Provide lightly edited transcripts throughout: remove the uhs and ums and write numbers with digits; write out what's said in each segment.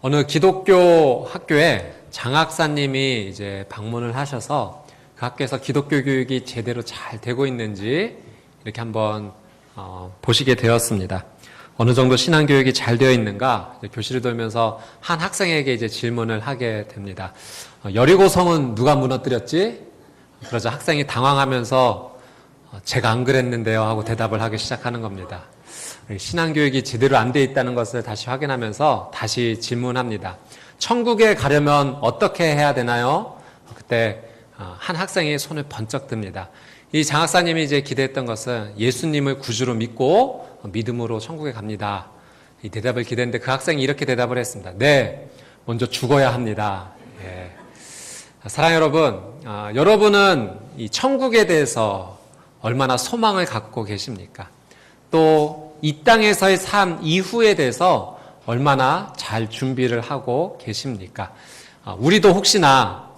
어느 기독교 학교에 장학사님이 이제 방문을 하셔서 그 학교에서 기독교 교육이 제대로 잘 되고 있는지 이렇게 한번 보시게 되었습니다. 어느 정도 신앙교육이 잘 되어 있는가 교실을 돌면서 한 학생에게 이제 질문을 하게 됩니다. 여리고성은 누가 무너뜨렸지? 그러자 학생이 당황하면서 제가 안 그랬는데요 하고 대답을 하기 시작하는 겁니다. 신앙교육이 제대로 안 돼 있다는 것을 다시 확인하면서 다시 질문합니다. 천국에 가려면 어떻게 해야 되나요? 그때 한 학생이 손을 번쩍 듭니다. 이 장학사님이 이제 기대했던 것은 예수님을 구주로 믿고 믿음으로 천국에 갑니다. 이 대답을 기대했는데 그 학생이 이렇게 대답을 했습니다. 네, 먼저 죽어야 합니다. 예. 사랑하는 여러분, 여러분은 이 천국에 대해서 얼마나 소망을 갖고 계십니까? 또 이 땅에서의 삶 이후에 대해서 얼마나 잘 준비를 하고 계십니까? 우리도 혹시나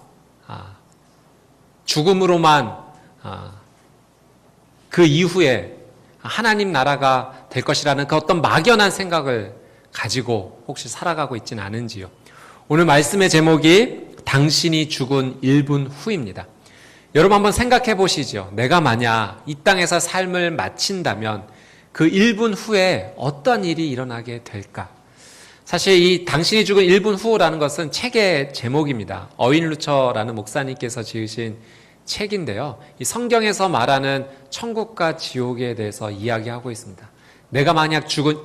죽음으로만 그 이후에 하나님 나라가 될 것이라는 그 어떤 막연한 생각을 가지고 혹시 살아가고 있지는 않은지요? 오늘 말씀의 제목이 당신이 죽은 1분 후입니다. 여러분 한번 생각해 보시죠. 내가 만약 이 땅에서 삶을 마친다면 그 1분 후에 어떤 일이 일어나게 될까? 사실 이 당신이 죽은 1분 후라는 것은 책의 제목입니다. 어윈 루처라는 목사님께서 지으신 책인데요. 이 성경에서 말하는 천국과 지옥에 대해서 이야기하고 있습니다. 내가 만약 죽은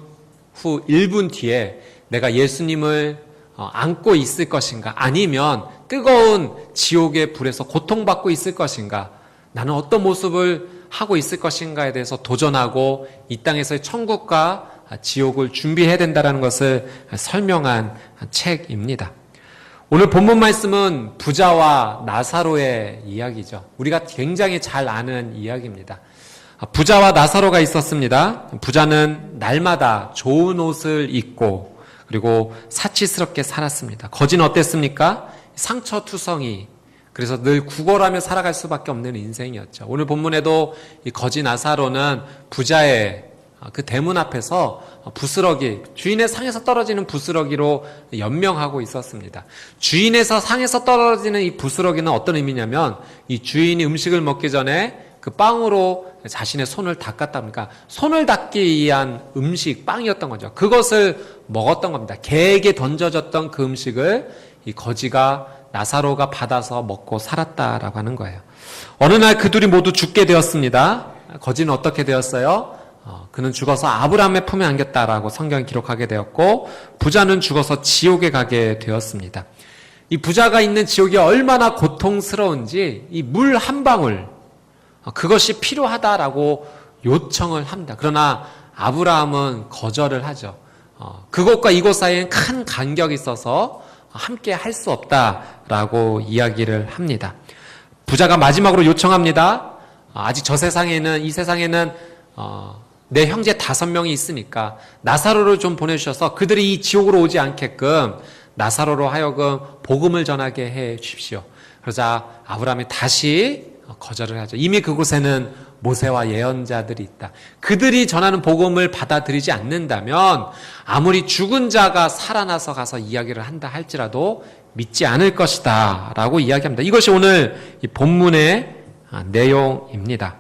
후 1분 뒤에 내가 예수님을 안고 있을 것인가? 아니면 뜨거운 지옥의 불에서 고통받고 있을 것인가? 나는 어떤 모습을 하고 있을 것인가에 대해서 도전하고 이 땅에서의 천국과 지옥을 준비해야 된다는 것을 설명한 책입니다. 오늘 본문 말씀은 부자와 나사로의 이야기죠. 우리가 굉장히 잘 아는 이야기입니다. 부자와 나사로가 있었습니다. 부자는 날마다 좋은 옷을 입고 그리고 사치스럽게 살았습니다. 거지는 어땠습니까? 상처투성이, 그래서 늘 구걸하며 살아갈 수밖에 없는 인생이었죠. 오늘 본문에도 이 거지 나사로는 부자의 그 대문 앞에서 부스러기, 주인의 상에서 떨어지는 부스러기로 연명하고 있었습니다. 주인에서 상에서 떨어지는 이 부스러기는 어떤 의미냐면 이 주인이 음식을 먹기 전에 그 빵으로 자신의 손을 닦았답니까? 손을 닦기 위한 음식, 빵이었던 거죠. 그것을 먹었던 겁니다. 개에게 던져졌던 그 음식을 이 거지가 나사로가 받아서 먹고 살았다라고 하는 거예요. 어느 날 그 둘이 모두 죽게 되었습니다. 거지는 어떻게 되었어요? 그는 죽어서 아브라함의 품에 안겼다라고 성경이 기록하게 되었고, 부자는 죽어서 지옥에 가게 되었습니다. 이 부자가 있는 지옥이 얼마나 고통스러운지 이 물 한 방울, 그것이 필요하다라고 요청을 합니다. 그러나 아브라함은 거절을 하죠. 그곳과 이곳 사이엔 큰 간격이 있어서 함께 할 수 없다라고 이야기를 합니다. 부자가 마지막으로 요청합니다. 아직 이 세상에는 내 형제 5명이 있으니까 나사로를 좀 보내주셔서 그들이 이 지옥으로 오지 않게끔 나사로로 하여금 복음을 전하게 해 주십시오. 그러자 아브라함이 다시 거절을 하죠. 이미 그곳에는 모세와 예언자들이 있다. 그들이 전하는 복음을 받아들이지 않는다면 아무리 죽은 자가 살아나서 가서 이야기를 한다 할지라도 믿지 않을 것이다 라고 이야기합니다. 이것이 오늘 이 본문의 내용입니다.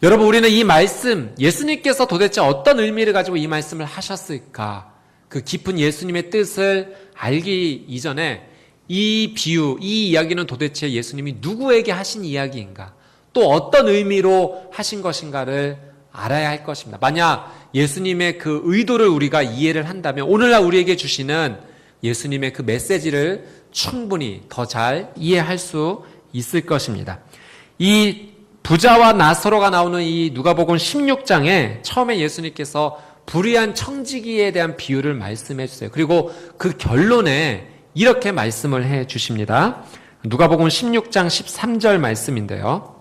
여러분, 우리는 이 말씀, 예수님께서 도대체 어떤 의미를 가지고 이 말씀을 하셨을까? 그 깊은 예수님의 뜻을 알기 이전에 이 비유, 이 이야기는 도대체 예수님이 누구에게 하신 이야기인가? 또 어떤 의미로 하신 것인가를 알아야 할 것입니다. 만약 예수님의 그 의도를 우리가 이해를 한다면 오늘날 우리에게 주시는 예수님의 그 메시지를 충분히 더 잘 이해할 수 있을 것입니다. 이 부자와 나사로가 나오는 이 누가복음 16장에 처음에 예수님께서 불의한 청지기에 대한 비유를 말씀해 주세요. 그리고 그 결론에 이렇게 말씀을 해 주십니다. 누가복음 16장 13절 말씀인데요.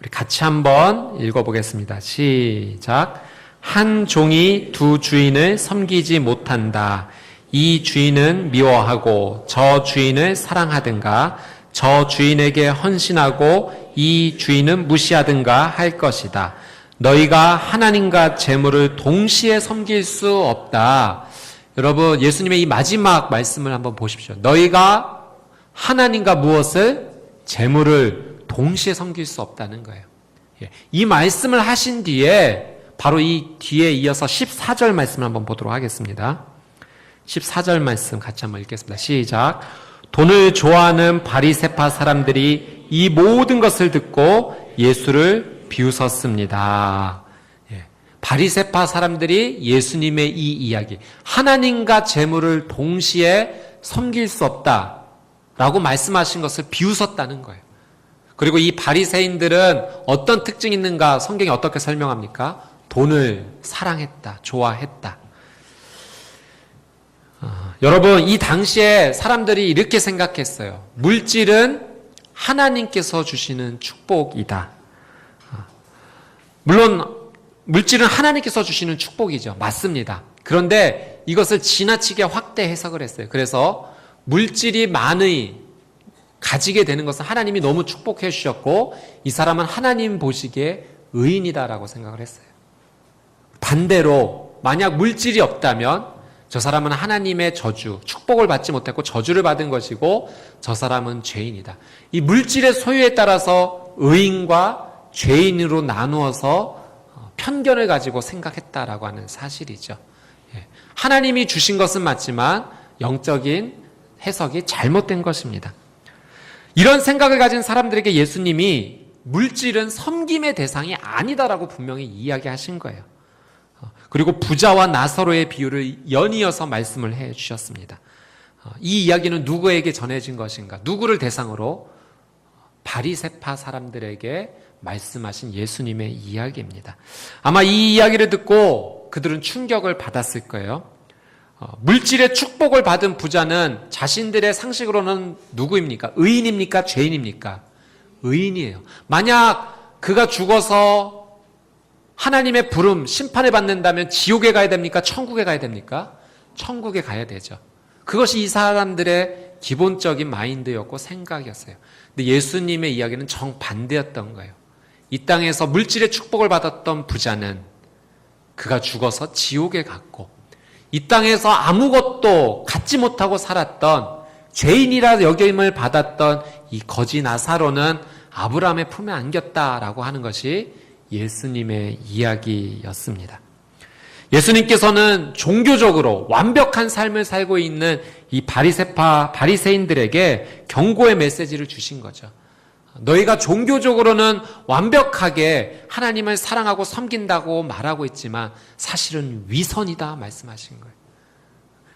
우리 같이 한번 읽어보겠습니다. 시작. 한 종이 두 주인을 섬기지 못한다. 이 주인은 미워하고 저 주인을 사랑하든가 저 주인에게 헌신하고 이 주인은 무시하든가 할 것이다. 너희가 하나님과 재물을 동시에 섬길 수 없다. 여러분, 예수님의 이 마지막 말씀을 한번 보십시오. 너희가 하나님과 무엇을? 재물을 동시에 섬길 수 없다는 거예요. 이 말씀을 하신 뒤에 바로 이 뒤에 이어서 14절 말씀을 한번 보도록 하겠습니다. 14절 말씀 같이 한번 읽겠습니다. 시작. 돈을 좋아하는 바리새파 사람들이 이 모든 것을 듣고 예수를 비웃었습니다. 바리새파 사람들이 예수님의 이 이야기, 하나님과 재물을 동시에 섬길 수 없다라고 말씀하신 것을 비웃었다는 거예요. 그리고 이 바리새인들은 어떤 특징이 있는가 성경이 어떻게 설명합니까? 돈을 사랑했다, 좋아했다. 여러분, 이 당시에 사람들이 이렇게 생각했어요. 물질은 하나님께서 주시는 축복이다. 물론 물질은 하나님께서 주시는 축복이죠. 맞습니다. 그런데 이것을 지나치게 확대 해석을 했어요. 그래서 물질이 많이 가지게 되는 것은 하나님이 너무 축복해 주셨고 이 사람은 하나님 보시기에 의인이다라고 생각을 했어요. 반대로 만약 물질이 없다면 저 사람은 하나님의 저주, 축복을 받지 못했고 저주를 받은 것이고 저 사람은 죄인이다. 이 물질의 소유에 따라서 의인과 죄인으로 나누어서 편견을 가지고 생각했다라고 하는 사실이죠. 하나님이 주신 것은 맞지만 영적인 해석이 잘못된 것입니다. 이런 생각을 가진 사람들에게 예수님이 물질은 섬김의 대상이 아니다라고 분명히 이야기하신 거예요. 그리고 부자와 나사로의 비유를 연이어서 말씀을 해 주셨습니다. 이 이야기는 누구에게 전해진 것인가? 누구를 대상으로? 바리새파 사람들에게 말씀하신 예수님의 이야기입니다. 아마 이 이야기를 듣고 그들은 충격을 받았을 거예요. 물질의 축복을 받은 부자는 자신들의 상식으로는 누구입니까? 의인입니까? 죄인입니까? 의인이에요. 만약 그가 죽어서 하나님의 부름, 심판을 받는다면 지옥에 가야 됩니까? 천국에 가야 됩니까? 천국에 가야 되죠. 그것이 이 사람들의 기본적인 마인드였고 생각이었어요. 근데 예수님의 이야기는 정반대였던 거예요. 이 땅에서 물질의 축복을 받았던 부자는 그가 죽어서 지옥에 갔고 이 땅에서 아무것도 갖지 못하고 살았던 죄인이라 여김을 받았던 이 거지 나사로는 아브라함의 품에 안겼다라고 하는 것이 예수님의 이야기였습니다. 예수님께서는 종교적으로 완벽한 삶을 살고 있는 이 바리새인들에게 경고의 메시지를 주신 거죠. 너희가 종교적으로는 완벽하게 하나님을 사랑하고 섬긴다고 말하고 있지만 사실은 위선이다 말씀하신 거예요.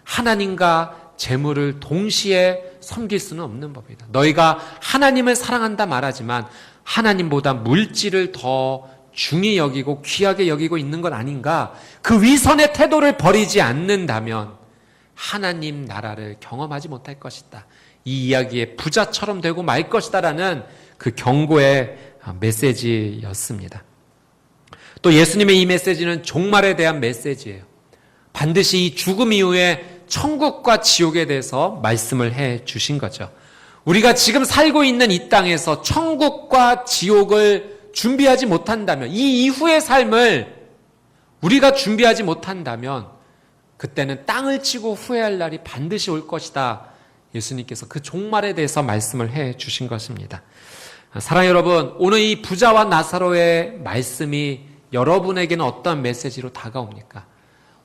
하나님과 재물을 동시에 섬길 수는 없는 법이다. 너희가 하나님을 사랑한다 말하지만 하나님보다 물질을 더 중히 여기고 귀하게 여기고 있는 것 아닌가? 그 위선의 태도를 버리지 않는다면 하나님 나라를 경험하지 못할 것이다. 이 이야기의 부자처럼 되고 말 것이다라는 그 경고의 메시지였습니다. 또 예수님의 이 메시지는 종말에 대한 메시지예요. 반드시 이 죽음 이후에 천국과 지옥에 대해서 말씀을 해 주신 거죠. 우리가 지금 살고 있는 이 땅에서 천국과 지옥을 준비하지 못한다면, 이 이후의 삶을 우리가 준비하지 못한다면 그때는 땅을 치고 후회할 날이 반드시 올 것이다. 예수님께서 그 종말에 대해서 말씀을 해 주신 것입니다. 사랑하는 여러분, 오늘 이 부자와 나사로의 말씀이 여러분에게는 어떤 메시지로 다가옵니까?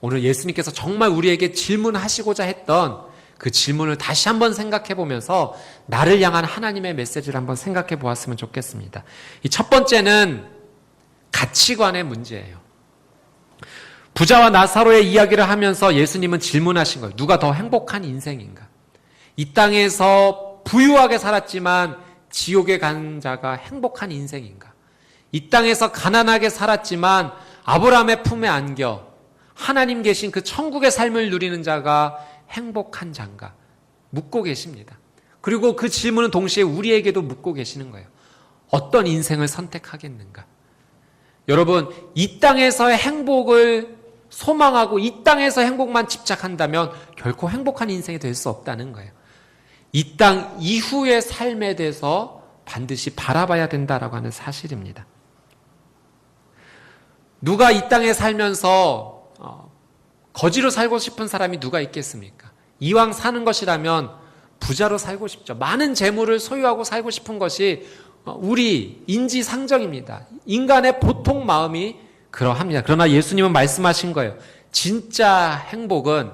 오늘 예수님께서 정말 우리에게 질문하시고자 했던 그 질문을 다시 한번 생각해 보면서 나를 향한 하나님의 메시지를 한번 생각해 보았으면 좋겠습니다. 이 첫 번째는 가치관의 문제예요. 부자와 나사로의 이야기를 하면서 예수님은 질문하신 거예요. 누가 더 행복한 인생인가? 이 땅에서 부유하게 살았지만 지옥에 간 자가 행복한 인생인가? 이 땅에서 가난하게 살았지만 아브라함의 품에 안겨 하나님 계신 그 천국의 삶을 누리는 자가 행복한 자인가? 묻고 계십니다. 그리고 그 질문은 동시에 우리에게도 묻고 계시는 거예요. 어떤 인생을 선택하겠는가? 여러분, 이 땅에서의 행복을 소망하고 이 땅에서 행복만 집착한다면 결코 행복한 인생이 될 수 없다는 거예요. 이 땅 이후의 삶에 대해서 반드시 바라봐야 된다라고 하는 사실입니다. 누가 이 땅에 살면서 거지로 살고 싶은 사람이 누가 있겠습니까? 이왕 사는 것이라면 부자로 살고 싶죠. 많은 재물을 소유하고 살고 싶은 것이 우리 인지상정입니다. 인간의 보통 마음이 그러합니다. 그러나 예수님은 말씀하신 거예요. 진짜 행복은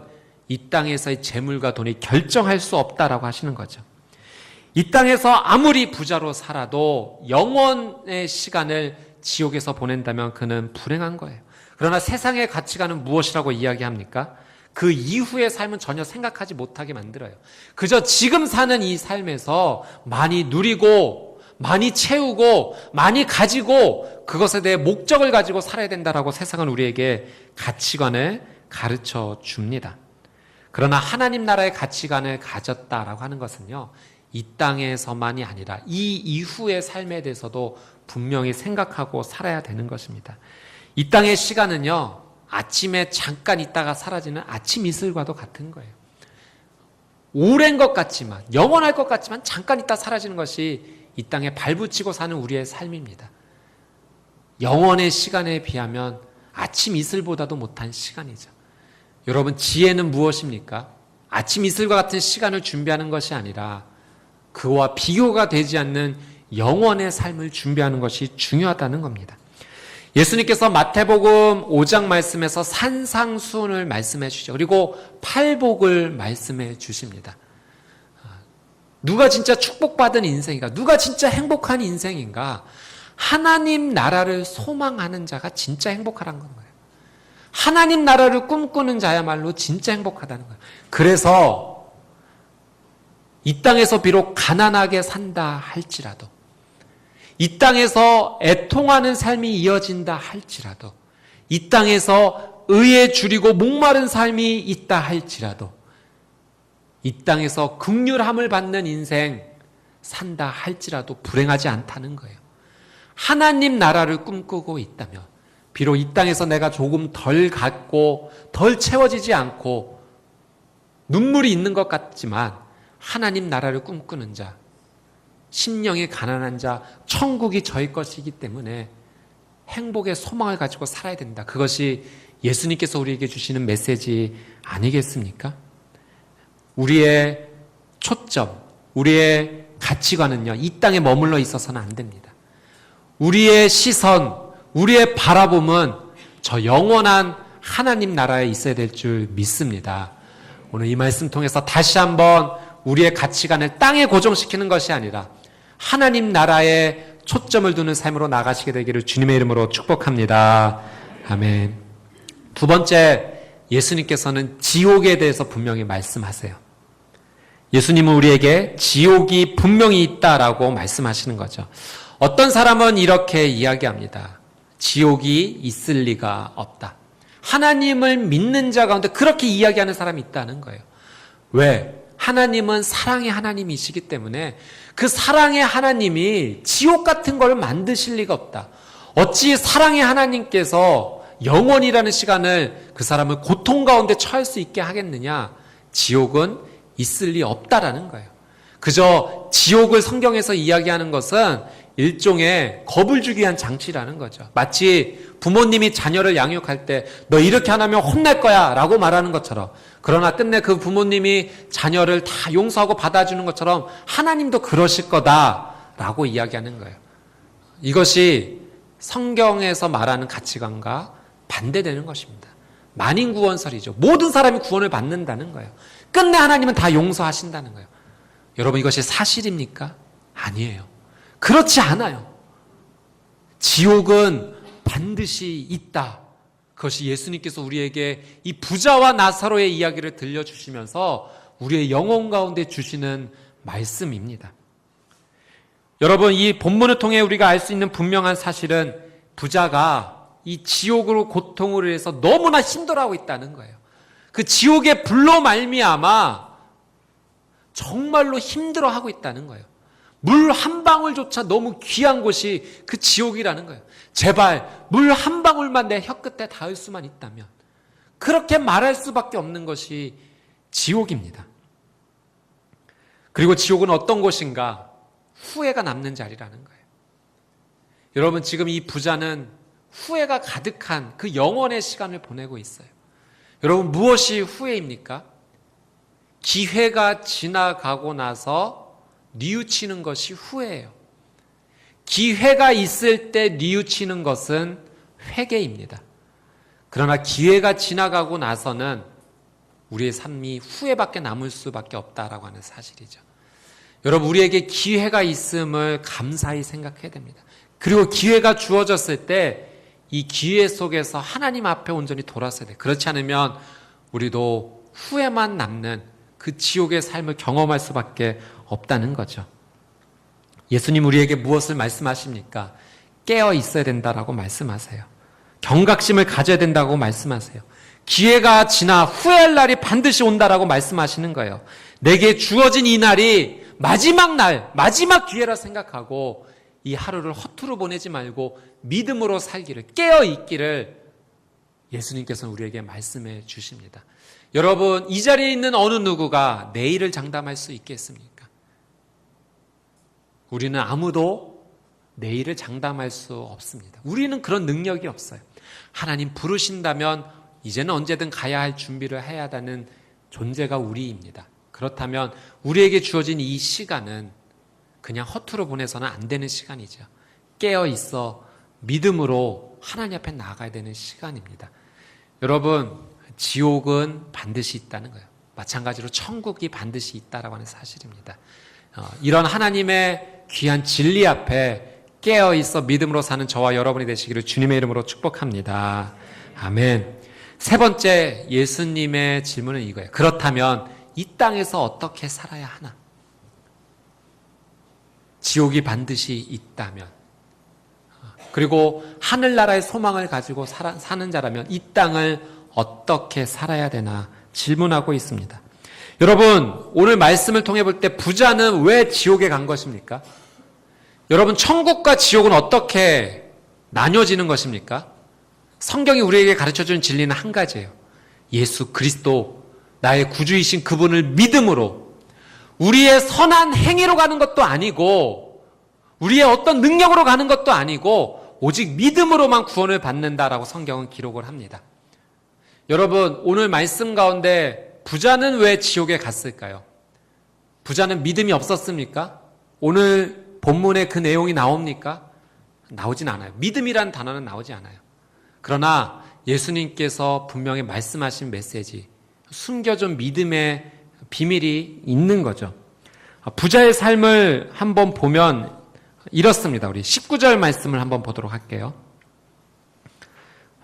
이 땅에서의 재물과 돈이 결정할 수 없다라고 하시는 거죠. 이 땅에서 아무리 부자로 살아도 영원의 시간을 지옥에서 보낸다면 그는 불행한 거예요. 그러나 세상의 가치관은 무엇이라고 이야기합니까? 그 이후의 삶은 전혀 생각하지 못하게 만들어요. 그저 지금 사는 이 삶에서 많이 누리고 많이 채우고 많이 가지고 그것에 대해 목적을 가지고 살아야 된다라고 세상은 우리에게 가치관을 가르쳐 줍니다. 그러나 하나님 나라의 가치관을 가졌다라고 하는 것은요, 이 땅에서만이 아니라 이 이후의 삶에 대해서도 분명히 생각하고 살아야 되는 것입니다. 이 땅의 시간은요, 아침에 잠깐 있다가 사라지는 아침 이슬과도 같은 거예요. 오랜 것 같지만, 영원할 것 같지만 잠깐 있다 사라지는 것이 이 땅에 발붙이고 사는 우리의 삶입니다. 영원의 시간에 비하면 아침 이슬보다도 못한 시간이죠. 여러분, 지혜는 무엇입니까? 아침 이슬과 같은 시간을 준비하는 것이 아니라 그와 비교가 되지 않는 영원의 삶을 준비하는 것이 중요하다는 겁니다. 예수님께서 마태복음 5장 말씀에서 산상수훈을 말씀해 주시죠. 그리고 팔복을 말씀해 주십니다. 누가 진짜 축복받은 인생인가? 누가 진짜 행복한 인생인가? 하나님 나라를 소망하는 자가 진짜 행복하다는 거예요. 하나님 나라를 꿈꾸는 자야말로 진짜 행복하다는 거예요. 그래서 이 땅에서 비록 가난하게 산다 할지라도, 이 땅에서 애통하는 삶이 이어진다 할지라도, 이 땅에서 의에 줄이고 목마른 삶이 있다 할지라도, 이 땅에서 긍휼함을 받는 인생 산다 할지라도 불행하지 않다는 거예요. 하나님 나라를 꿈꾸고 있다면 비록 이 땅에서 내가 조금 덜 갖고 덜 채워지지 않고 눈물이 있는 것 같지만 하나님 나라를 꿈꾸는 자, 심령이 가난한 자, 천국이 저희 것이기 때문에 행복의 소망을 가지고 살아야 된다. 그것이 예수님께서 우리에게 주시는 메시지 아니겠습니까? 우리의 초점, 우리의 가치관은요, 이 땅에 머물러 있어서는 안 됩니다. 우리의 시선, 우리의 바라봄은 저 영원한 하나님 나라에 있어야 될 줄 믿습니다. 오늘 이 말씀 통해서 다시 한번 우리의 가치관을 땅에 고정시키는 것이 아니라 하나님 나라에 초점을 두는 삶으로 나가시게 되기를 주님의 이름으로 축복합니다. 아멘. 두 번째, 예수님께서는 지옥에 대해서 분명히 말씀하세요. 예수님은 우리에게 지옥이 분명히 있다라고 말씀하시는 거죠. 어떤 사람은 이렇게 이야기합니다. 지옥이 있을 리가 없다. 하나님을 믿는 자 가운데 그렇게 이야기하는 사람이 있다는 거예요. 왜? 하나님은 사랑의 하나님이시기 때문에 그 사랑의 하나님이 지옥 같은 걸 만드실 리가 없다. 어찌 사랑의 하나님께서 영원이라는 시간을 그 사람을 고통 가운데 처할 수 있게 하겠느냐? 지옥은 있을 리 없다라는 거예요. 그저 지옥을 성경에서 이야기하는 것은 일종의 겁을 주기 위한 장치라는 거죠. 마치 부모님이 자녀를 양육할 때 너 이렇게 안 하면 혼날 거야 라고 말하는 것처럼, 그러나 끝내 그 부모님이 자녀를 다 용서하고 받아주는 것처럼 하나님도 그러실 거다라고 이야기하는 거예요. 이것이 성경에서 말하는 가치관과 반대되는 것입니다. 만인구원설이죠. 모든 사람이 구원을 받는다는 거예요. 끝내 하나님은 다 용서하신다는 거예요. 여러분, 이것이 사실입니까? 아니에요. 그렇지 않아요. 지옥은 반드시 있다. 그것이 예수님께서 우리에게 이 부자와 나사로의 이야기를 들려주시면서 우리의 영혼 가운데 주시는 말씀입니다. 여러분, 이 본문을 통해 우리가 알 수 있는 분명한 사실은 부자가 이 지옥으로 고통을 해서 너무나 힘들어하고 있다는 거예요. 그 지옥의 불로 말미암아 정말로 힘들어하고 있다는 거예요. 물 한 방울조차 너무 귀한 곳이 그 지옥이라는 거예요. 제발 물 한 방울만 내 혀끝에 닿을 수만 있다면, 그렇게 말할 수밖에 없는 것이 지옥입니다. 그리고 지옥은 어떤 곳인가? 후회가 남는 자리라는 거예요. 여러분, 지금 이 부자는 후회가 가득한 그 영원의 시간을 보내고 있어요. 여러분, 무엇이 후회입니까? 기회가 지나가고 나서 뉘우치는 것이 후회예요. 기회가 있을 때 뉘우치는 것은 회개입니다. 그러나 기회가 지나가고 나서는 우리의 삶이 후회밖에 남을 수밖에 없다라고 하는 사실이죠. 여러분, 우리에게 기회가 있음을 감사히 생각해야 됩니다. 그리고 기회가 주어졌을 때 이 기회 속에서 하나님 앞에 온전히 돌아서야 돼요. 그렇지 않으면 우리도 후회만 남는 그 지옥의 삶을 경험할 수밖에 없다는 거죠. 예수님 우리에게 무엇을 말씀하십니까? 깨어 있어야 된다라고 말씀하세요. 경각심을 가져야 된다고 말씀하세요. 기회가 지나 후회할 날이 반드시 온다라고 말씀하시는 거예요. 내게 주어진 이 날이 마지막 날, 마지막 기회라 생각하고 이 하루를 허투루 보내지 말고 믿음으로 살기를, 깨어 있기를 예수님께서는 우리에게 말씀해 주십니다. 여러분, 이 자리에 있는 어느 누구가 내일을 장담할 수 있겠습니까? 우리는 아무도 내일을 장담할 수 없습니다. 우리는 그런 능력이 없어요. 하나님 부르신다면 이제는 언제든 가야 할 준비를 해야 한다는 존재가 우리입니다. 그렇다면 우리에게 주어진 이 시간은 그냥 허투루 보내서는 안 되는 시간이죠. 깨어 있어 믿음으로 하나님 앞에 나아가야 되는 시간입니다. 여러분, 지옥은 반드시 있다는 거예요. 마찬가지로 천국이 반드시 있다라고 하는 사실입니다. 이런 하나님의 귀한 진리 앞에 깨어 있어 믿음으로 사는 저와 여러분이 되시기를 주님의 이름으로 축복합니다. 아멘. 세 번째 예수님의 질문은 이거예요. 그렇다면 이 땅에서 어떻게 살아야 하나? 지옥이 반드시 있다면, 그리고 하늘나라의 소망을 가지고 사는 자라면 이 땅을 어떻게 살아야 되나 질문하고 있습니다. 여러분, 오늘 말씀을 통해 볼 때 부자는 왜 지옥에 간 것입니까? 여러분, 천국과 지옥은 어떻게 나뉘어지는 것입니까? 성경이 우리에게 가르쳐주는 진리는 한 가지예요. 예수 그리스도, 나의 구주이신 그분을 믿음으로, 우리의 선한 행위로 가는 것도 아니고 우리의 어떤 능력으로 가는 것도 아니고 오직 믿음으로만 구원을 받는다라고 성경은 기록을 합니다. 여러분, 오늘 말씀 가운데 부자는 왜 지옥에 갔을까요? 부자는 믿음이 없었습니까? 오늘 본문에 그 내용이 나옵니까? 나오진 않아요. 믿음이라는 단어는 나오지 않아요. 그러나 예수님께서 분명히 말씀하신 메시지, 숨겨진 믿음의 비밀이 있는 거죠. 부자의 삶을 한번 보면 이렇습니다. 우리 19절 말씀을 한번 보도록 할게요.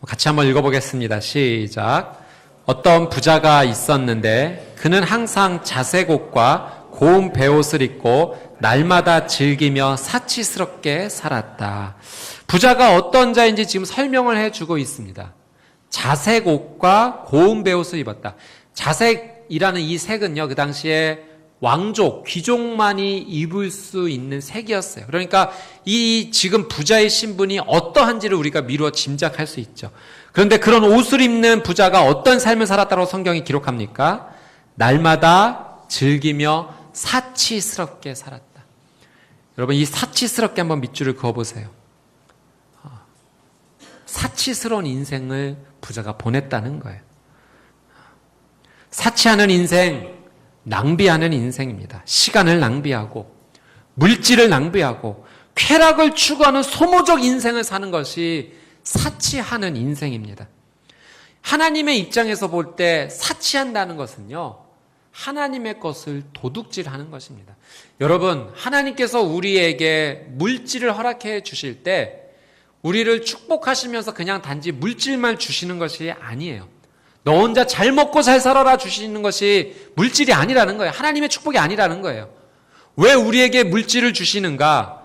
같이 한번 읽어보겠습니다. 시작. 어떤 부자가 있었는데 그는 항상 자색 옷과 고운 베옷을 입고 날마다 즐기며 사치스럽게 살았다. 부자가 어떤 자인지 지금 설명을 해주고 있습니다. 자색 옷과 고운 베옷을 입었다. 자색이라는 이 색은요, 그 당시에 왕족, 귀족만이 입을 수 있는 색이었어요. 그러니까 이 지금 부자의 신분이 어떠한지를 우리가 미루어 짐작할 수 있죠. 그런데 그런 옷을 입는 부자가 어떤 삶을 살았다고 성경이 기록합니까? 날마다 즐기며 사치스럽게 살았다. 여러분, 이 사치스럽게 한번 밑줄을 그어보세요. 사치스러운 인생을 부자가 보냈다는 거예요. 사치하는 인생, 낭비하는 인생입니다. 시간을 낭비하고 물질을 낭비하고 쾌락을 추구하는 소모적 인생을 사는 것이 사치하는 인생입니다. 하나님의 입장에서 볼 때 사치한다는 것은요, 하나님의 것을 도둑질하는 것입니다. 여러분, 하나님께서 우리에게 물질을 허락해 주실 때 우리를 축복하시면서 그냥 단지 물질만 주시는 것이 아니에요. 너 혼자 잘 먹고 잘 살아라 주시는 것이 물질이 아니라는 거예요. 하나님의 축복이 아니라는 거예요. 왜 우리에게 물질을 주시는가?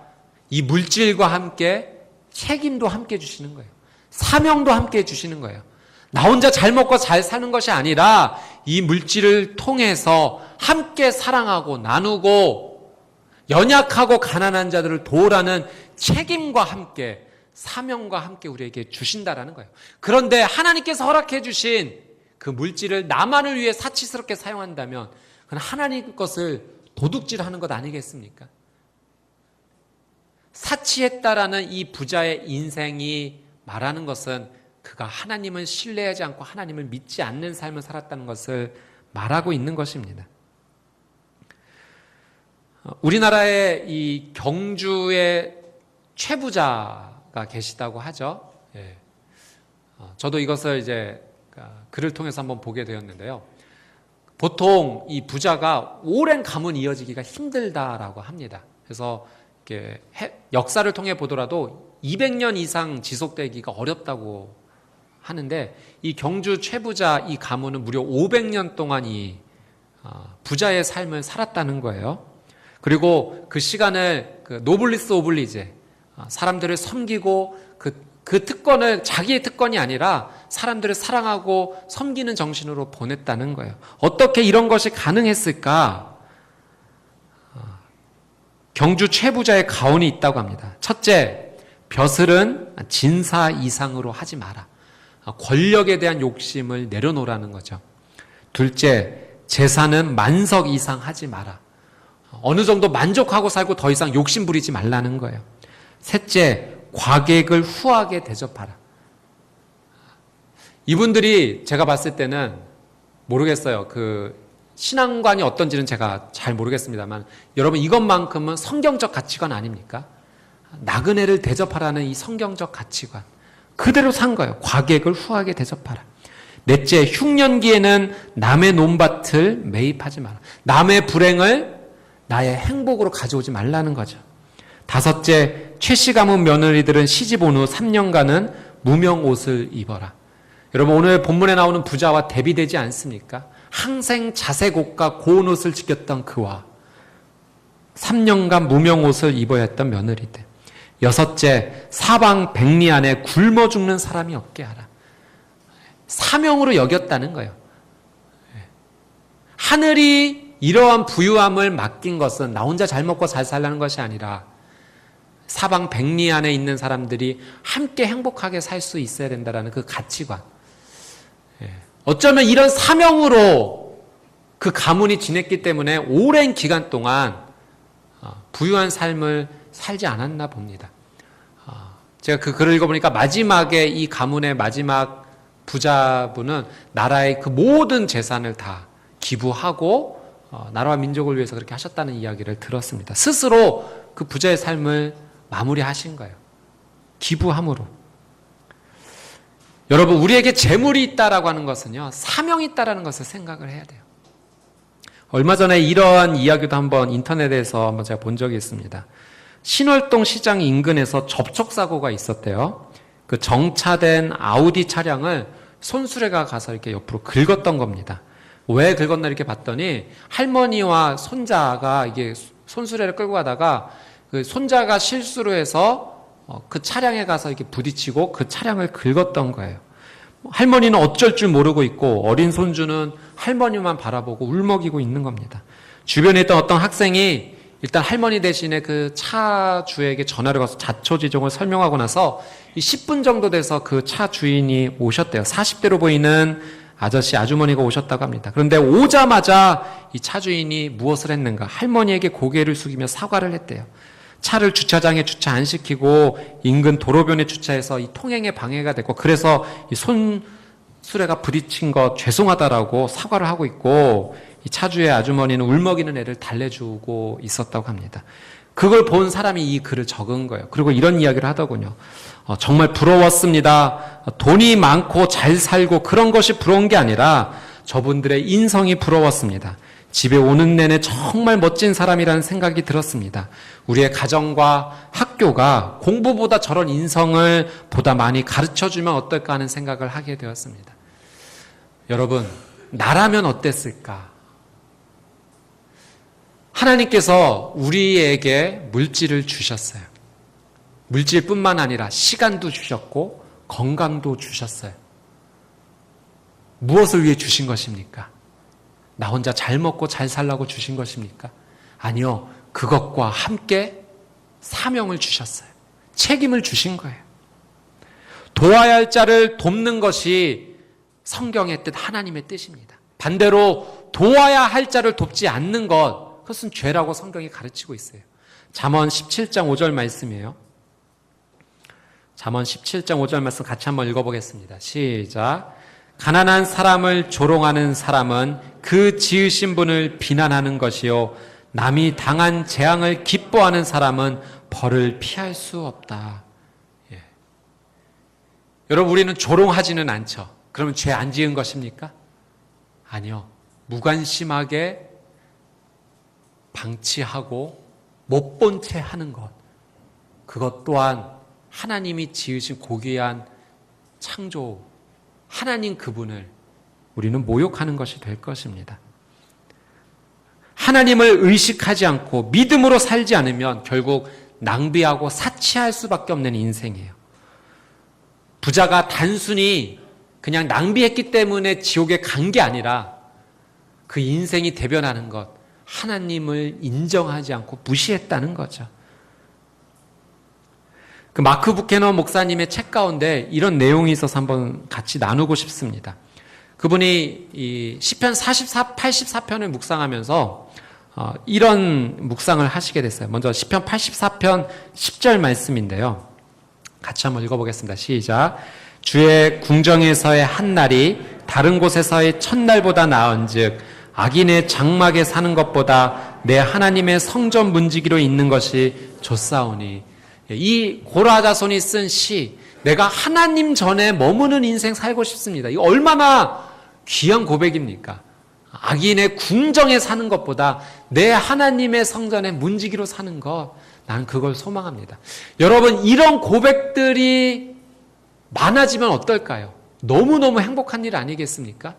이 물질과 함께 책임도 함께 주시는 거예요. 사명도 함께 주시는 거예요. 나 혼자 잘 먹고 잘 사는 것이 아니라 이 물질을 통해서 함께 사랑하고 나누고 연약하고 가난한 자들을 도우라는 책임과 함께 사명과 함께 우리에게 주신다라는 거예요. 그런데 하나님께서 허락해 주신 그 물질을 나만을 위해 사치스럽게 사용한다면 그건 하나님 것을 도둑질하는 것 아니겠습니까? 사치했다라는 이 부자의 인생이 말하는 것은 그가 하나님을 신뢰하지 않고 하나님을 믿지 않는 삶을 살았다는 것을 말하고 있는 것입니다. 우리나라에 이 경주의 최부자가 계시다고 하죠. 예. 저도 이것을 이제 글을 통해서 한번 보게 되었는데요. 보통 이 부자가 오랜 가문 이어지기가 힘들다라고 합니다. 그래서 이렇게 역사를 통해 보더라도 200년 이상 지속되기가 어렵다고 하는데, 이 경주 최부자 이 가문은 무려 500년 동안 이 부자의 삶을 살았다는 거예요. 그리고 그 시간을 노블리스 오블리제, 사람들을 섬기고 그 특권을 자기의 특권이 아니라 사람들을 사랑하고 섬기는 정신으로 보냈다는 거예요. 어떻게 이런 것이 가능했을까? 경주 최부자의 가훈이 있다고 합니다. 첫째, 벼슬은 진사 이상으로 하지 마라. 권력에 대한 욕심을 내려놓으라는 거죠. 둘째, 재산은 만석 이상 하지 마라. 어느 정도 만족하고 살고 더 이상 욕심 부리지 말라는 거예요. 셋째, 과객을 후하게 대접하라. 이분들이 제가 봤을 때는 모르겠어요. 그 신앙관이 어떤지는 제가 잘 모르겠습니다만, 여러분 이것만큼은 성경적 가치관 아닙니까? 나그네를 대접하라는 이 성경적 가치관 그대로 산 거예요. 과객을 후하게 대접하라. 넷째, 흉년기에는 남의 논밭을 매입하지 마라. 남의 불행을 나의 행복으로 가져오지 말라는 거죠. 다섯째, 최씨 가문 며느리들은 시집 온 후 3년간은 무명 옷을 입어라. 여러분 오늘 본문에 나오는 부자와 대비되지 않습니까? 항생 자색옷과 고운 옷을 지켰던 그와 3년간 무명 옷을 입어야 했던 며느리들. 여섯째, 사방 백리 안에 굶어 죽는 사람이 없게 하라. 사명으로 여겼다는 거예요. 하늘이 이러한 부유함을 맡긴 것은 나 혼자 잘 먹고 잘 살라는 것이 아니라 사방 백리 안에 있는 사람들이 함께 행복하게 살 수 있어야 된다는 그 가치관. 어쩌면 이런 사명으로 그 가문이 지냈기 때문에 오랜 기간 동안 부유한 삶을 살지 않았나 봅니다. 제가 그 글을 읽어보니까 마지막에 이 가문의 마지막 부자분은 나라의 그 모든 재산을 다 기부하고 나라와 민족을 위해서 그렇게 하셨다는 이야기를 들었습니다. 스스로 그 부자의 삶을 마무리하신 거예요. 기부함으로. 여러분 우리에게 재물이 있다라고 하는 것은요, 사명이 있다라는 것을 생각을 해야 돼요. 얼마 전에 이러한 이야기도 한번 인터넷에서 한번 제가 본 적이 있습니다. 신월동 시장 인근에서 접촉사고가 있었대요. 그 정차된 아우디 차량을 손수레가 가서 이렇게 옆으로 긁었던 겁니다. 왜 긁었나 이렇게 봤더니 할머니와 손자가 이게 손수레를 끌고 가다가 그 손자가 실수로 해서 그 차량에 가서 이렇게 부딪히고 그 차량을 긁었던 거예요. 할머니는 어쩔 줄 모르고 있고 어린 손주는 할머니만 바라보고 울먹이고 있는 겁니다. 주변에 있던 어떤 학생이 일단 할머니 대신에 그 차주에게 전화를 걸어서 자초지종을 설명하고 나서 10분 정도 돼서 그 차 주인이 오셨대요. 40대로 보이는 아주머니가 오셨다고 합니다. 그런데 오자마자 이 차 주인이 무엇을 했는가? 할머니에게 고개를 숙이며 사과를 했대요. 차를 주차장에 주차 안 시키고 인근 도로변에 주차해서 이 통행에 방해가 됐고, 그래서 이 손수레가 부딪힌 거 죄송하다라고 사과를 하고 있고, 이 차주의 아주머니는 울먹이는 애를 달래주고 있었다고 합니다. 그걸 본 사람이 이 글을 적은 거예요. 그리고 이런 이야기를 하더군요. 정말 부러웠습니다. 돈이 많고 잘 살고 그런 것이 부러운 게 아니라 저분들의 인성이 부러웠습니다. 집에 오는 내내 정말 멋진 사람이라는 생각이 들었습니다. 우리의 가정과 학교가 공부보다 저런 인성을 보다 많이 가르쳐주면 어떨까 하는 생각을 하게 되었습니다. 여러분, 나라면 어땠을까? 하나님께서 우리에게 물질을 주셨어요. 물질뿐만 아니라 시간도 주셨고 건강도 주셨어요. 무엇을 위해 주신 것입니까? 나 혼자 잘 먹고 잘 살라고 주신 것입니까? 아니요. 그것과 함께 사명을 주셨어요. 책임을 주신 거예요. 도와야 할 자를 돕는 것이 성경의 뜻, 하나님의 뜻입니다. 반대로 도와야 할 자를 돕지 않는 것, 그것은 죄라고 성경이 가르치고 있어요. 잠언 17장 5절 말씀이에요. 잠언 17장 5절 말씀 같이 한번 읽어보겠습니다. 시작. 가난한 사람을 조롱하는 사람은 그 지으신 분을 비난하는 것이요 남이 당한 재앙을 기뻐하는 사람은 벌을 피할 수 없다. 예. 여러분, 우리는 조롱하지는 않죠. 그러면 죄 안 지은 것입니까? 아니요. 무관심하게 방치하고 못 본 채 하는 것, 그것 또한 하나님이 지으신 고귀한 창조, 하나님 그분을 우리는 모욕하는 것이 될 것입니다. 하나님을 의식하지 않고 믿음으로 살지 않으면 결국 낭비하고 사치할 수밖에 없는 인생이에요. 부자가 단순히 그냥 낭비했기 때문에 지옥에 간 게 아니라 그 인생이 대변하는 것, 하나님을 인정하지 않고 무시했다는 거죠. 그 마크 부캐너 목사님의 책 가운데 이런 내용이 있어서 한번 같이 나누고 싶습니다. 그분이 이 시편 84편을 묵상하면서 이런 묵상을 하시게 됐어요. 먼저 시편 84편 10절 말씀인데요. 같이 한번 읽어보겠습니다. 시작. 주의 궁정에서의 한 날이 다른 곳에서의 첫날보다 나은즉 악인의 장막에 사는 것보다 내 하나님의 성전 문지기로 있는 것이 좋사오니. 이 고라 자손이 쓴 시, 내가 하나님 전에 머무는 인생 살고 싶습니다. 이거 얼마나 귀한 고백입니까? 악인의 궁정에 사는 것보다 내 하나님의 성전에 문지기로 사는 것, 나는 그걸 소망합니다. 여러분, 이런 고백들이 많아지면 어떨까요? 너무너무 행복한 일 아니겠습니까?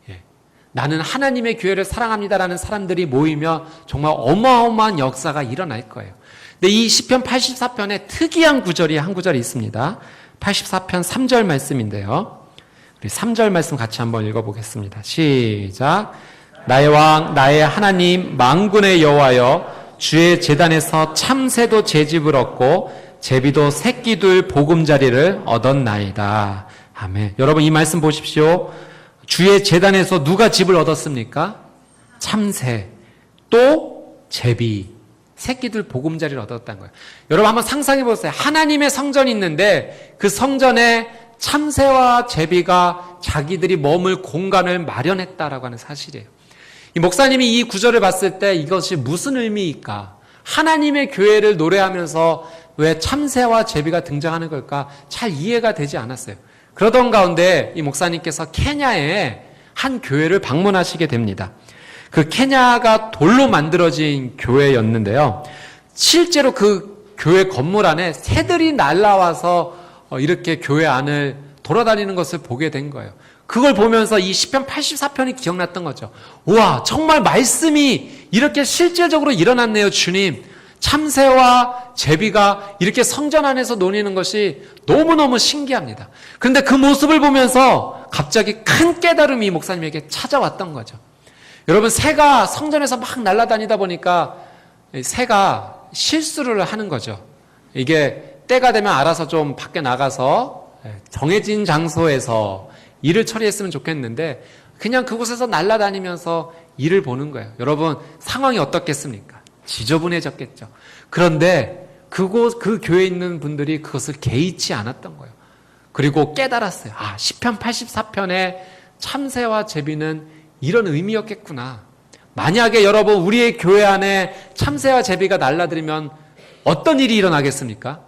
예. 나는 하나님의 교회를 사랑합니다라는 사람들이 모이면 정말 어마어마한 역사가 일어날 거예요. 근데 이 시편 84편에 특이한 구절이 한 구절이 있습니다. 84편 3절 말씀인데요. 우리 3절 말씀 같이 한번 읽어보겠습니다. 시작. 나의 왕, 나의 하나님, 만군의 여호와여, 주의 제단에서 참새도 제 집을 얻고 제비도 새끼둘 보금자리를 얻었나이다. 아멘. 여러분, 이 말씀 보십시오. 주의 제단에서 누가 집을 얻었습니까? 참새, 또 제비, 새끼들 보금자리를 얻었다는 거예요. 여러분, 한번 상상해 보세요. 하나님의 성전이 있는데 그 성전에 참새와 제비가 자기들이 머물 공간을 마련했다라고 하는 사실이에요. 이 목사님이 이 구절을 봤을 때 이것이 무슨 의미일까? 하나님의 교회를 노래하면서 왜 참새와 제비가 등장하는 걸까? 잘 이해가 되지 않았어요. 그러던 가운데 이 목사님께서 케냐에 한 교회를 방문하시게 됩니다. 그 케냐가 돌로 만들어진 교회였는데요. 실제로 그 교회 건물 안에 새들이 날아와서 이렇게 교회 안을 돌아다니는 것을 보게 된 거예요. 그걸 보면서 이 시편 84편이 기억났던 거죠. 우와, 정말 말씀이 이렇게 실제적으로 일어났네요, 주님. 참새와 제비가 이렇게 성전 안에서 노니는 것이 너무너무 신기합니다. 그런데 그 모습을 보면서 갑자기 큰 깨달음이 목사님에게 찾아왔던 거죠. 여러분, 새가 성전에서 막 날아다니다 보니까 새가 실수를 하는 거죠. 이게 때가 되면 알아서 좀 밖에 나가서 정해진 장소에서 일을 처리했으면 좋겠는데 그냥 그곳에서 날아다니면서 일을 보는 거예요. 여러분, 상황이 어떻겠습니까? 지저분해졌겠죠. 그런데 그 교회에 있는 분들이 그것을 개의치 않았던 거예요. 그리고 깨달았어요. 아, 시편 84편의 참새와 제비는 이런 의미였겠구나. 만약에 여러분, 우리의 교회 안에 참새와 제비가 날아들면 어떤 일이 일어나겠습니까?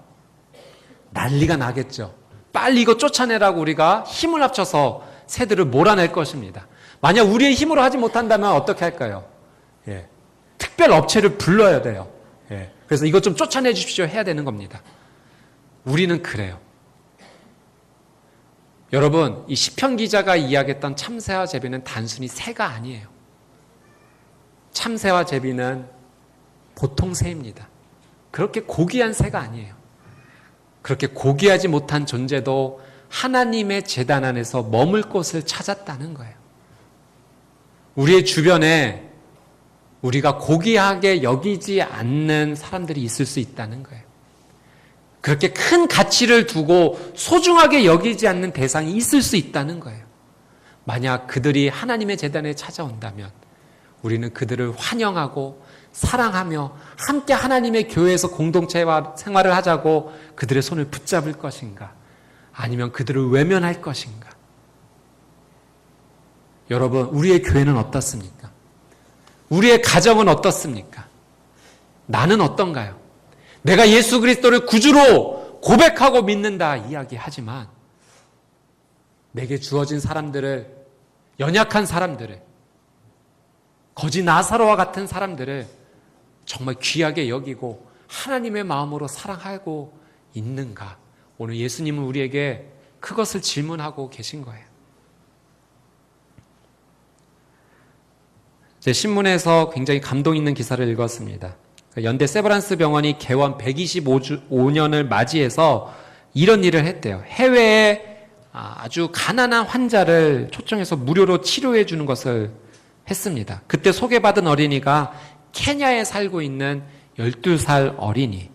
난리가 나겠죠. 빨리 이거 쫓아내라고 우리가 힘을 합쳐서 새들을 몰아낼 것입니다. 만약 우리의 힘으로 하지 못한다면 어떻게 할까요? 예. 특별 업체를 불러야 돼요. 예. 그래서 이것 좀 쫓아내 주십시오 해야 되는 겁니다. 우리는 그래요. 여러분, 이 시편 기자가 이야기했던 참새와 제비는 단순히 새가 아니에요. 참새와 제비는 보통 새입니다. 그렇게 고귀한 새가 아니에요. 그렇게 고귀하지 못한 존재도 하나님의 제단 안에서 머물 곳을 찾았다는 거예요. 우리의 주변에 우리가 고귀하게 여기지 않는 사람들이 있을 수 있다는 거예요. 그렇게 큰 가치를 두고 소중하게 여기지 않는 대상이 있을 수 있다는 거예요. 만약 그들이 하나님의 제단에 찾아온다면 우리는 그들을 환영하고 사랑하며 함께 하나님의 교회에서 공동체 생활을 하자고 그들의 손을 붙잡을 것인가? 아니면 그들을 외면할 것인가? 여러분, 우리의 교회는 어떻습니까? 우리의 가정은 어떻습니까? 나는 어떤가요? 내가 예수 그리스도를 구주로 고백하고 믿는다 이야기하지만 내게 주어진 사람들을, 연약한 사람들을, 거지 나사로와 같은 사람들을 정말 귀하게 여기고 하나님의 마음으로 사랑하고 있는가? 오늘 예수님은 우리에게 그것을 질문하고 계신 거예요. 제 신문에서 굉장히 감동 있는 기사를 읽었습니다. 연대 세브란스 병원이 개원 125년을 맞이해서 이런 일을 했대요. 해외에 아주 가난한 환자를 초청해서 무료로 치료해 주는 것을 했습니다. 그때 소개받은 어린이가 케냐에 살고 있는 12살 어린이,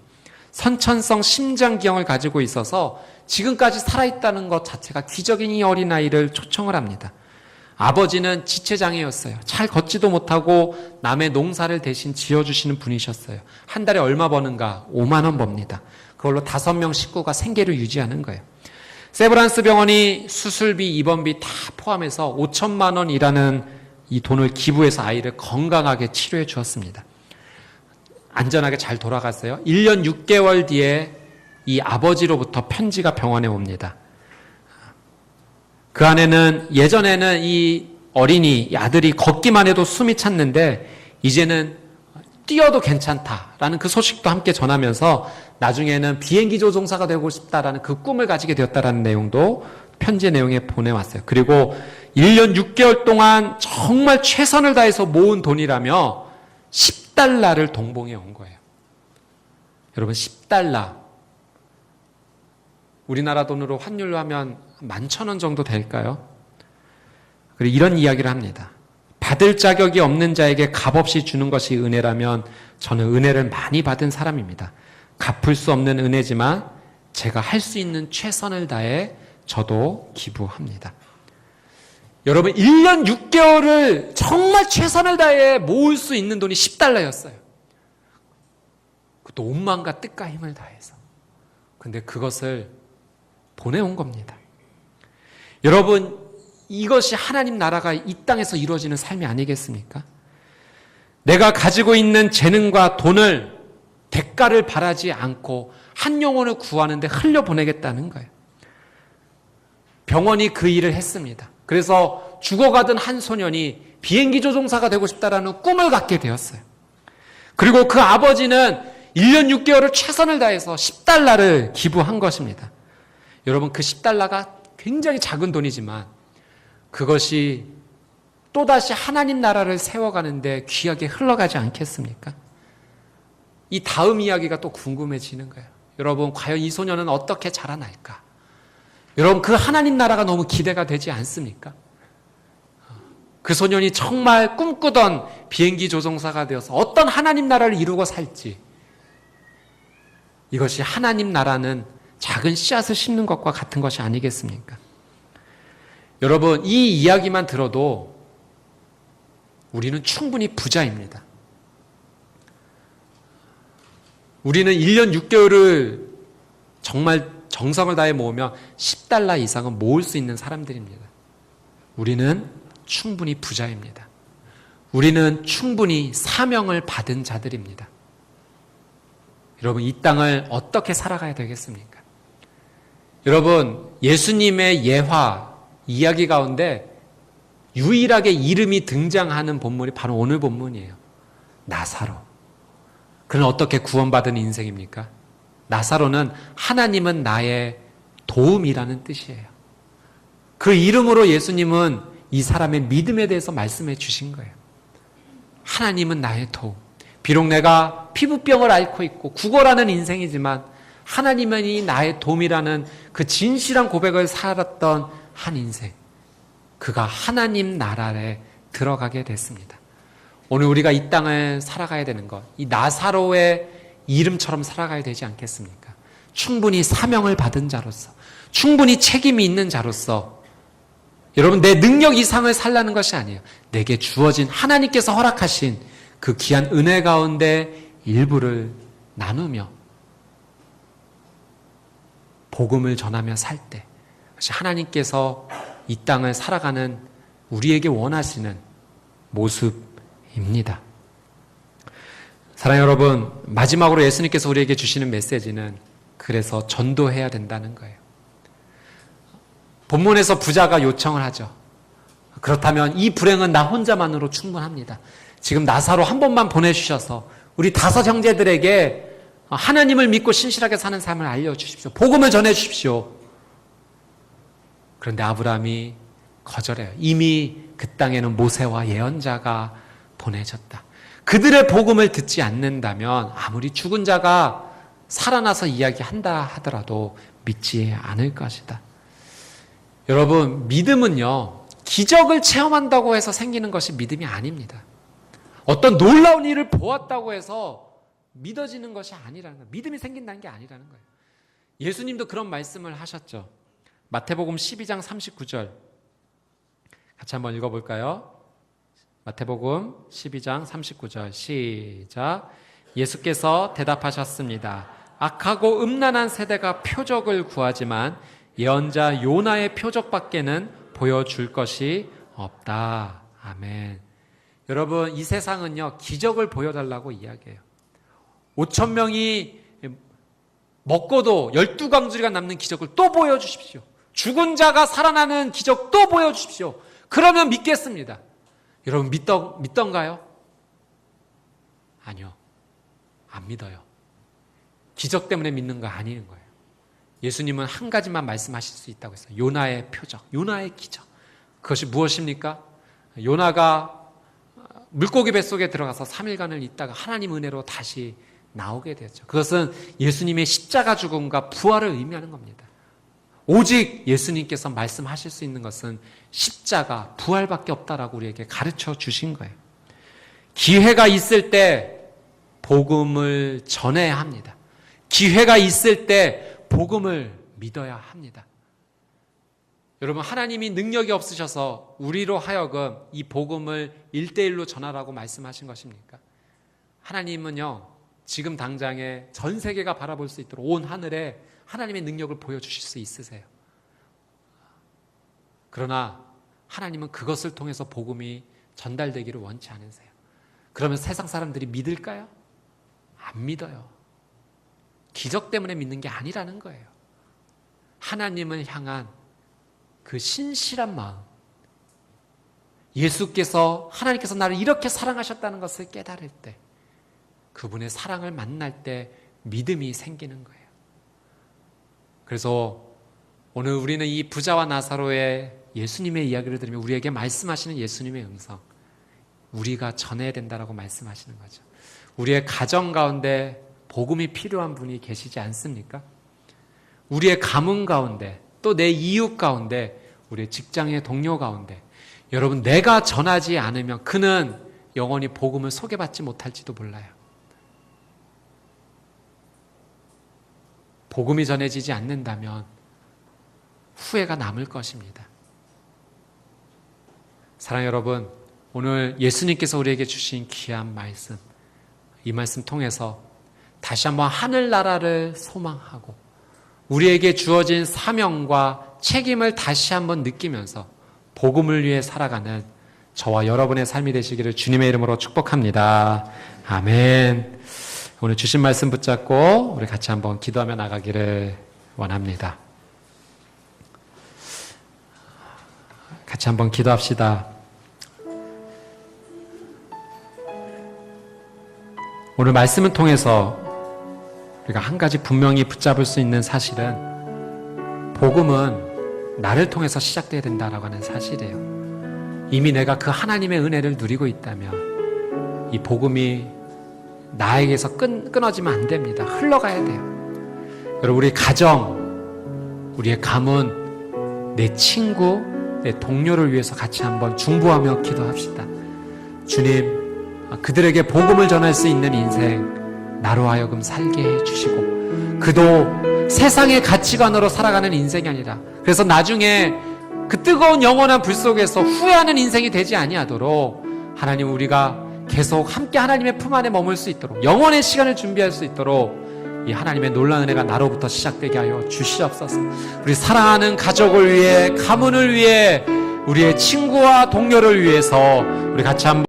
선천성 심장기형을 가지고 있어서 지금까지 살아있다는 것 자체가 기적인 이 어린아이를 초청을 합니다. 아버지는 지체장애였어요. 잘 걷지도 못하고 남의 농사를 대신 지어주시는 분이셨어요. 한 달에 얼마 버는가? 5만 원 법니다. 그걸로 5명 식구가 생계를 유지하는 거예요. 세브란스 병원이 수술비, 입원비 다 포함해서 5천만 원이라는 이 돈을 기부해서 아이를 건강하게 치료해 주었습니다. 안전하게 잘 돌아갔어요. 1년 6개월 뒤에 이 아버지로부터 편지가 병원에 옵니다. 그 안에는 예전에는 이 어린이, 이 아들이 걷기만 해도 숨이 찼는데 이제는 뛰어도 괜찮다라는 그 소식도 함께 전하면서 나중에는 비행기 조종사가 되고 싶다라는 그 꿈을 가지게 되었다라는 내용도 편지 내용에 보내왔어요. 그리고 1년 6개월 동안 정말 최선을 다해서 모은 돈이라며 10달러를 동봉해 온 거예요. 여러분, 10달러. 우리나라 돈으로 환율로 하면 11,000원 정도 될까요? 그리고 이런 이야기를 합니다. 받을 자격이 없는 자에게 값없이 주는 것이 은혜라면 저는 은혜를 많이 받은 사람입니다. 갚을 수 없는 은혜지만 제가 할 수 있는 최선을 다해 저도 기부합니다. 여러분, 1년 6개월을 정말 최선을 다해 모을 수 있는 돈이 10달러였어요. 그것도 온 마음과 뜻과 힘을 다해서. 근데 그것을 보내온 겁니다. 여러분, 이것이 하나님 나라가 이 땅에서 이루어지는 삶이 아니겠습니까? 내가 가지고 있는 재능과 돈을, 대가를 바라지 않고 한 영혼을 구하는데 흘려보내겠다는 거예요. 병원이 그 일을 했습니다. 그래서 죽어가던 한 소년이 비행기 조종사가 되고 싶다라는 꿈을 갖게 되었어요. 그리고 그 아버지는 1년 6개월을 최선을 다해서 10달러를 기부한 것입니다. 여러분, 그 10달러가 굉장히 작은 돈이지만 그것이 또다시 하나님 나라를 세워가는데 귀하게 흘러가지 않겠습니까? 이 다음 이야기가 또 궁금해지는 거예요. 여러분, 과연 이 소년은 어떻게 자라날까? 여러분, 그 하나님 나라가 너무 기대가 되지 않습니까? 그 소년이 정말 꿈꾸던 비행기 조종사가 되어서 어떤 하나님 나라를 이루고 살지, 이것이 하나님 나라는 작은 씨앗을 심는 것과 같은 것이 아니겠습니까? 여러분, 이 이야기만 들어도 우리는 충분히 부자입니다. 우리는 1년 6개월을 정말 정성을 다해 모으면 10달러 이상은 모을 수 있는 사람들입니다. 우리는 충분히 부자입니다. 우리는 충분히 사명을 받은 자들입니다. 여러분, 이 땅을 어떻게 살아가야 되겠습니까? 여러분, 예수님의 예화 이야기 가운데 유일하게 이름이 등장하는 본문이 바로 오늘 본문이에요. 나사로. 그는 어떻게 구원받은 인생입니까? 나사로는 하나님은 나의 도움이라는 뜻이에요. 그 이름으로 예수님은 이 사람의 믿음에 대해서 말씀해 주신 거예요. 하나님은 나의 도움. 비록 내가 피부병을 앓고 있고 구걸하는 인생이지만 하나님은 이 나의 도움이라는 그 진실한 고백을 살았던 한 인생. 그가 하나님 나라에 들어가게 됐습니다. 오늘 우리가 이 땅을 살아가야 되는 것, 이 나사로의 이름처럼 살아가야 되지 않겠습니까? 충분히 사명을 받은 자로서, 충분히 책임이 있는 자로서, 여러분, 내 능력 이상을 살라는 것이 아니에요. 내게 주어진 하나님께서 허락하신 그 귀한 은혜 가운데 일부를 나누며 복음을 전하며 살 때, 그것이 하나님께서 이 땅을 살아가는 우리에게 원하시는 모습입니다. 사랑하는 여러분, 마지막으로 예수님께서 우리에게 주시는 메시지는 그래서 전도해야 된다는 거예요. 본문에서 부자가 요청을 하죠. 그렇다면 이 불행은 나 혼자만으로 충분합니다. 지금 나사로 한 번만 보내주셔서 우리 5 형제들에게 하나님을 믿고 신실하게 사는 삶을 알려주십시오. 복음을 전해주십시오. 그런데 아브라함이 거절해요. 이미 그 땅에는 모세와 예언자가 보내졌다. 그들의 복음을 듣지 않는다면 아무리 죽은 자가 살아나서 이야기한다 하더라도 믿지 않을 것이다. 여러분, 믿음은요, 기적을 체험한다고 해서 생기는 것이 믿음이 아닙니다. 어떤 놀라운 일을 보았다고 해서 믿어지는 것이 아니라는 거예요. 믿음이 생긴다는 게 아니라는 거예요. 예수님도 그런 말씀을 하셨죠. 마태복음 12장 39절 같이 한번 읽어볼까요? 마태복음 12장 39절 시작. 예수께서 대답하셨습니다. 악하고 음란한 세대가 표적을 구하지만 예언자 요나의 표적밖에는 보여줄 것이 없다. 아멘. 여러분, 이 세상은요, 기적을 보여달라고 이야기해요. 5,000명이 먹고도 12광주리가 남는 기적을 또 보여주십시오. 죽은 자가 살아나는 기적 또 보여주십시오. 그러면 믿겠습니다. 여러분, 믿던가요? 아니요. 안 믿어요. 기적 때문에 믿는 거 아닌 거예요. 예수님은 한 가지만 말씀하실 수 있다고 했어요. 요나의 표적, 요나의 기적. 그것이 무엇입니까? 요나가 물고기 뱃속에 들어가서 3일간을 있다가 하나님 은혜로 다시 나오게 되었죠. 그것은 예수님의 십자가 죽음과 부활을 의미하는 겁니다. 오직 예수님께서 말씀하실 수 있는 것은 십자가, 부활밖에 없다라고 우리에게 가르쳐 주신 거예요. 기회가 있을 때 복음을 전해야 합니다. 기회가 있을 때 복음을 믿어야 합니다. 여러분, 하나님이 능력이 없으셔서 우리로 하여금 이 복음을 1대1로 전하라고 말씀하신 것입니까? 하나님은요, 지금 당장에 전 세계가 바라볼 수 있도록 온 하늘에 하나님의 능력을 보여주실 수 있으세요. 그러나 하나님은 그것을 통해서 복음이 전달되기를 원치 않으세요. 그러면 세상 사람들이 믿을까요? 안 믿어요. 기적 때문에 믿는 게 아니라는 거예요. 하나님을 향한 그 신실한 마음, 하나님께서 나를 이렇게 사랑하셨다는 것을 깨달을 때, 그분의 사랑을 만날 때 믿음이 생기는 거예요. 그래서 오늘 우리는 이 부자와 나사로의 예수님의 이야기를 들으면 우리에게 말씀하시는 예수님의 음성, 우리가 전해야 된다라고 말씀하시는 거죠. 우리의 가정 가운데 복음이 필요한 분이 계시지 않습니까? 우리의 가문 가운데, 또 내 이웃 가운데, 우리의 직장의 동료 가운데, 여러분, 내가 전하지 않으면 그는 영원히 복음을 소개받지 못할지도 몰라요. 복음이 전해지지 않는다면 후회가 남을 것입니다. 사랑하는 여러분, 오늘 예수님께서 우리에게 주신 귀한 말씀, 이 말씀 통해서 다시 한번 하늘나라를 소망하고 우리에게 주어진 사명과 책임을 다시 한번 느끼면서 복음을 위해 살아가는 저와 여러분의 삶이 되시기를 주님의 이름으로 축복합니다. 아멘. 오늘 주신 말씀 붙잡고 우리 같이 한번 기도하며 나가기를 원합니다. 같이 한번 기도합시다. 오늘 말씀을 통해서 우리가 한 가지 분명히 붙잡을 수 있는 사실은 복음은 나를 통해서 시작돼야 된다라고 하는 사실이에요. 이미 내가 그 하나님의 은혜를 누리고 있다면 이 복음이 나에게서 끊어지면 안 됩니다. 흘러가야 돼요. 여러분, 우리 가정, 우리의 가문, 내 친구, 내 동료를 위해서 같이 한번 중보하며 기도합시다. 주님, 그들에게 복음을 전할 수 있는 인생 나로 하여금 살게 해주시고, 그도 세상의 가치관으로 살아가는 인생이 아니라, 그래서 나중에 그 뜨거운 영원한 불 속에서 후회하는 인생이 되지 아니하도록 하나님, 우리가 계속 함께 하나님의 품 안에 머물 수 있도록, 영원의 시간을 준비할 수 있도록 이 하나님의 놀라운 은혜가 나로부터 시작되게 하여 주시옵소서. 우리 사랑하는 가족을 위해, 가문을 위해, 우리의 친구와 동료를 위해서 우리 같이 한번